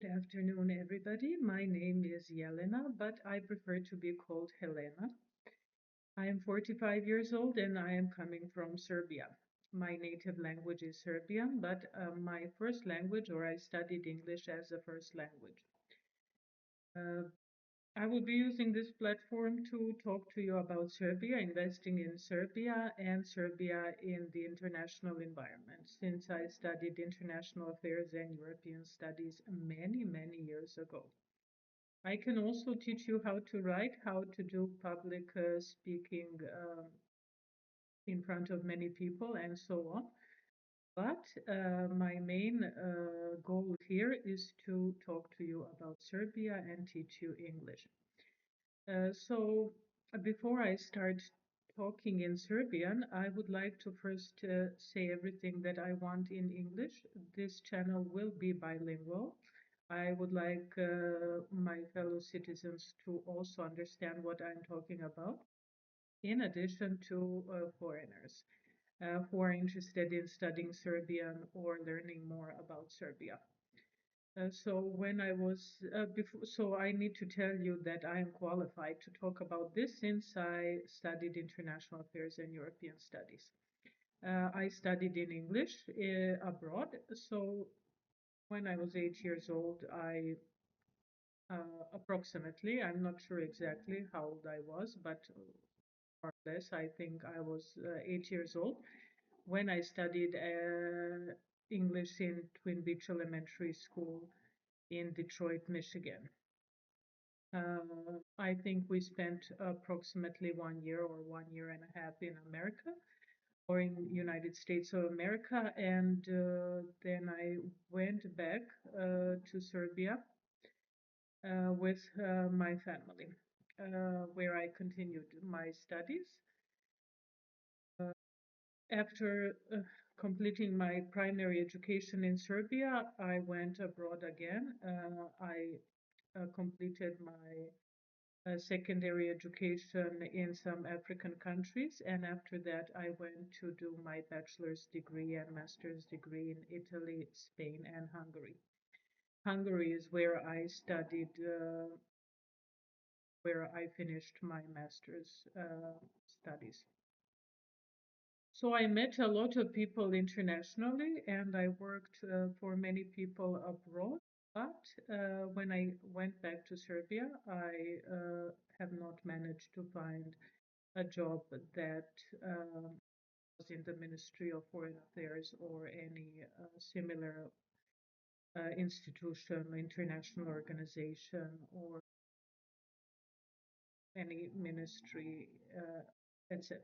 Good afternoon, everybody. My name is Jelena, but I prefer to be called Helena. I am 45 years old and I am coming from Serbia. My native language is Serbian, but my first language, or I studied English as a first language. Uh, I will be using this platform to talk to you about Serbia, investing in Serbia, and Serbia in the international environment, since I studied international affairs and European studies many, many years ago. I can also teach you how to write, how to do public speaking in front of many people, and so on. But my main goal here is to talk to you about Serbia and teach you English. So before I start talking in Serbian, I would like to first say everything that I want in English. This channel will be bilingual. I would like my fellow citizens to also understand what I'm talking about, in addition to foreigners who are interested in studying Serbian or learning more about Serbia. So when I was before, so I need to tell you that I am qualified to talk about this since I studied international affairs and European studies. I studied in English abroad. So when I was 8 years old, I approximately, I'm not sure exactly how old I was, but more or less, I think I was 8 years old when I studied English in Twin Beach Elementary School in Detroit, Michigan. I think we spent approximately 1 year or 1 year and a half in America or in United States of America, and then I went back to Serbia with my family, where I continued my studies. After completing my primary education in Serbia, I went abroad again. I completed my secondary education in some African countries, and after that, I went to do my bachelor's degree and master's degree in Italy, Spain, and Hungary. Hungary is where I studied, where I finished my master's studies. So I met a lot of people internationally, and I worked for many people abroad. But when I went back to Serbia, I have not managed to find a job that was in the Ministry of Foreign Affairs or any similar institution, international organization, or any ministry, etc.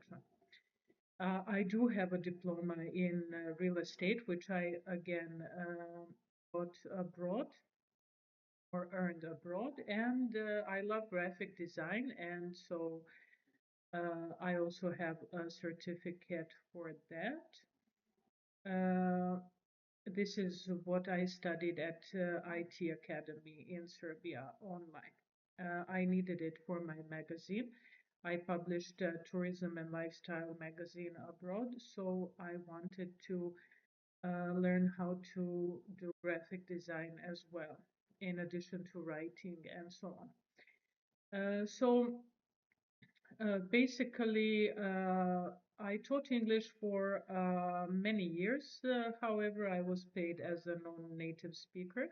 I do have a diploma in real estate, which I again got abroad or earned abroad, and I love graphic design, and so I also have a certificate for that. This is what I studied at IT Academy in Serbia online. I needed it for my magazine. I published a tourism and lifestyle magazine abroad, so I wanted to learn how to do graphic design as well, in addition to writing and so on. Basically, I taught English for many years. However, I was paid as a non-native speaker,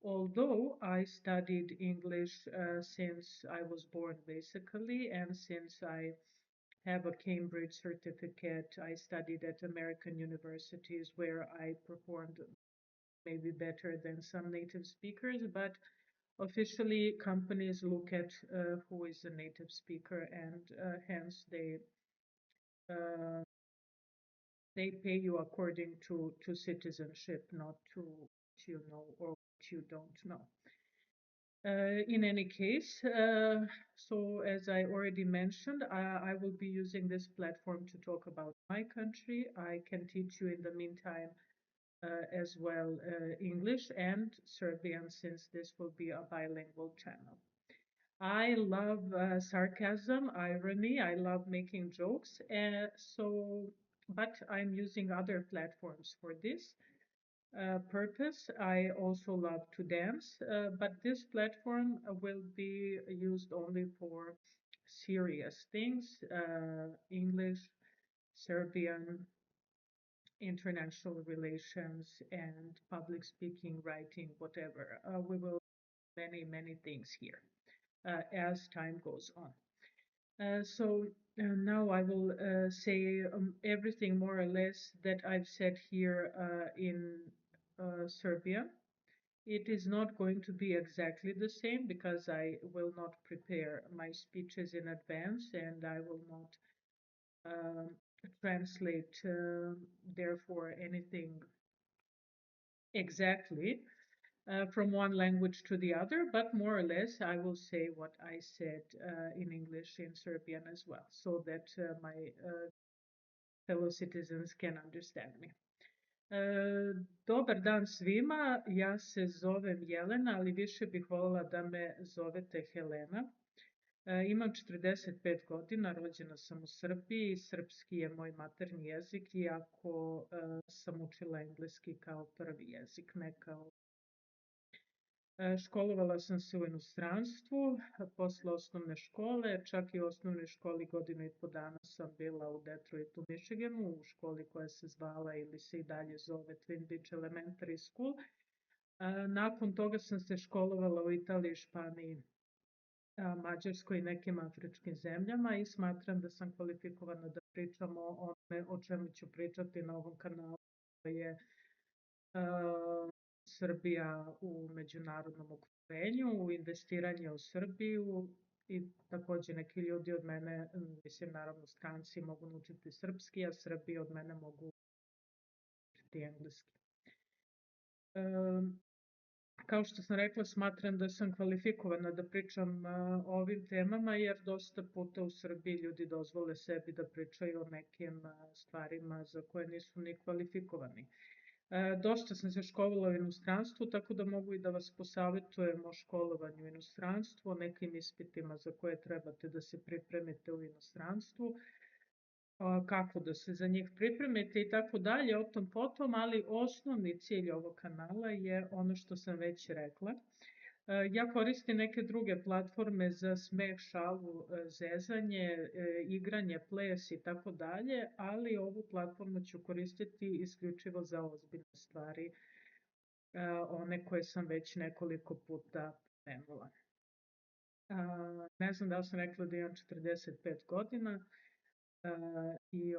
although I studied English since I was born, basically, and since I have a Cambridge certificate, I studied at American universities where I performed maybe better than some native speakers, but officially companies look at who is a native speaker, and hence uh, they pay you according to citizenship, not to what you know or what you don't know. In any case, so as I already mentioned, I will be using this platform to talk about my country. I can teach you in the meantime as well English and Serbian, since this will be a bilingual channel. I love sarcasm, irony. I love making jokes. But I'm using other platforms for this. purpose. I also love to dance, but this platform will be used only for serious things, English, Serbian, international relations, and public speaking, writing, whatever. We will many, many things here as time goes on. So now I will say everything more or less that I've said here in Serbia. It is not going to be exactly the same because I will not prepare my speeches in advance and I will not um, translate, therefore, anything exactly from one language to the other, but more or less I will say what I said in English in Serbian as well, so that my fellow citizens can understand me. Dobar dan svima, ja se zovem Jelena, ali više bih voljela da me zovete Helena. Imam 45 godina, rođena sam u Srbiji, srpski je moj maternji jezik, iako sam učila engleski kao prvi jezik, ne kao. Školovala sam se u inostranstvu, posle osnovne škole, čak i u osnovnoj školi godinu i po dana sam bila u Detroitu, Michiganu, u školi koja se zvala ili se i dalje zove Twin Beach Elementary School. Nakon toga sam se školovala u Italiji, Španiji, Mađarskoj i nekim afričkim zemljama i smatram da sam kvalifikovana da pričam o onome o čemu ću pričati na ovom kanalu. To je Srbija u međunarodnom okruženju, u investiranje u Srbiju i takođe neki ljudi od mene, mislim naravno stranci mogu naučiti srpski, a Srbi od mene mogu naučiti engleski. Kao što sam rekla, smatram da sam kvalifikovana da pričam o ovim temama, jer dosta puta u Srbiji ljudi dozvole sebi da pričaju o nekim stvarima za koje nisu ni kvalifikovani. Dosta sam se školovala u inostranstvu, tako da mogu i da vas posavetujem o školovanju u inostranstvu, o nekim ispitima za koje trebate da se pripremite u inostranstvu, kako da se za njih pripremite i tako dalje, o tom potom, ali osnovni cilj ovog kanala je ono što sam već rekla. Ja koristim neke druge platforme za smeh, šalu, zezanje, igranje, ples i tako dalje, ali ovu platformu ću koristiti isključivo za ozbiljne stvari, one koje sam već nekoliko puta pomenula. Ne znam da li sam rekla da imam 45 godina i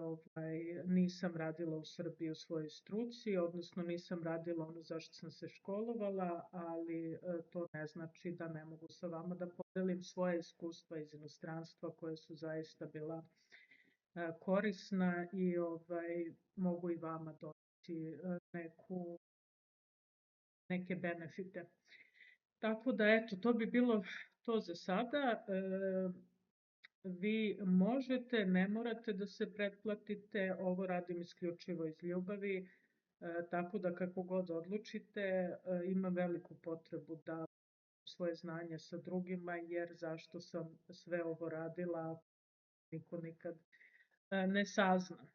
nisam radila u Srbiji u svojoj struci, odnosno nisam radila ono zašto sam se školovala, ali to ne znači da ne mogu sa vama da podelim svoje iskustva iz inostranstva koje su zaista bila korisna i mogu i vama doneti neke benefite. Tako da eto, to bi bilo to za sada. Vi možete, ne morate da se pretplatite, ovo radim isključivo iz ljubavi, tako da kako god odlučite, imam veliku potrebu da svoje znanje sa drugima, jer zašto sam sve ovo radila, niko nikad ne sazna.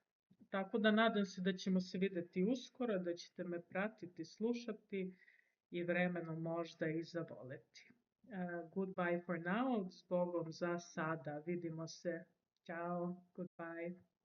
Tako da nadam se da ćemo se videti uskoro, da ćete me pratiti, slušati i vremenom možda i zavoleti. Goodbye for now, zbogom za sada, vidimo se, ciao, goodbye.